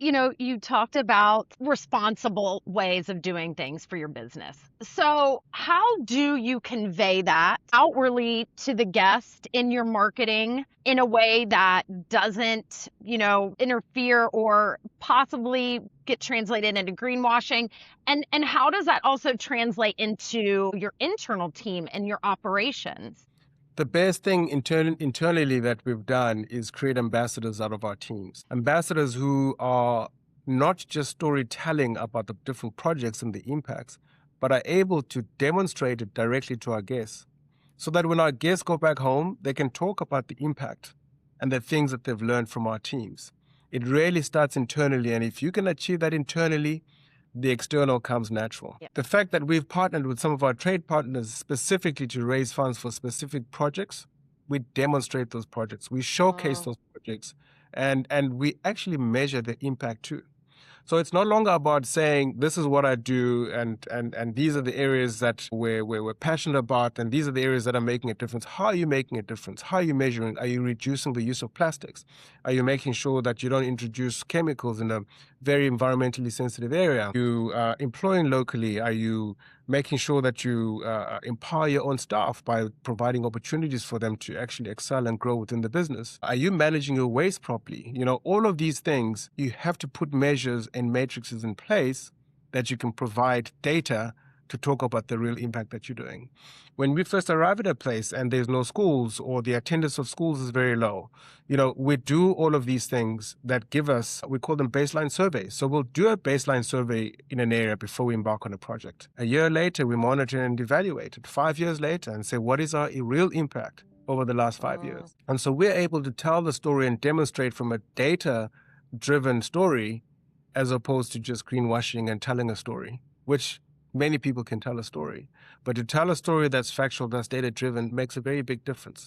You talked about responsible ways of doing things for your business. So, how do you convey that outwardly to the guest in your marketing in a way that doesn't, interfere or possibly get translated into greenwashing? And how does that also translate into your internal team and your operations? The best thing internally that we've done is create ambassadors out of our teams. Ambassadors who are not just storytelling about the different projects and the impacts, but are able to demonstrate it directly to our guests. So that when our guests go back home, they can talk about the impact and the things that they've learned from our teams. It really starts internally. And if you can achieve that internally, the external comes natural. Yeah. The fact that we've partnered with some of our trade partners specifically to raise funds for specific projects, we demonstrate those projects, we showcase Oh. those projects, and we actually measure the impact too. So it's no longer about saying this is what I do and these are the areas that we're passionate about and these are the areas that are making a difference. How are you making a difference? How are you measuring? Are you reducing the use of plastics? Are you making sure that you don't introduce chemicals in a very environmentally sensitive area? Are you employing locally? Are you making sure that you empower your own staff by providing opportunities for them to actually excel and grow within the business? Are you managing your waste properly? All of these things, you have to put measures and matrices in place that you can provide data to talk about the real impact that you're doing. When we first arrive at a place and there's no schools or the attendance of schools is very low, we do all of these things that give us, we call them baseline surveys. So we'll do a baseline survey in an area before we embark on a project. A year later, we monitor and evaluate it. 5 years later and say, what is our real impact over the last 5 years? And so we're able to tell the story and demonstrate from a data-driven story as opposed to just greenwashing and telling a story, which many people can tell a story. But to tell a story that's factual, that's data-driven, makes a very big difference.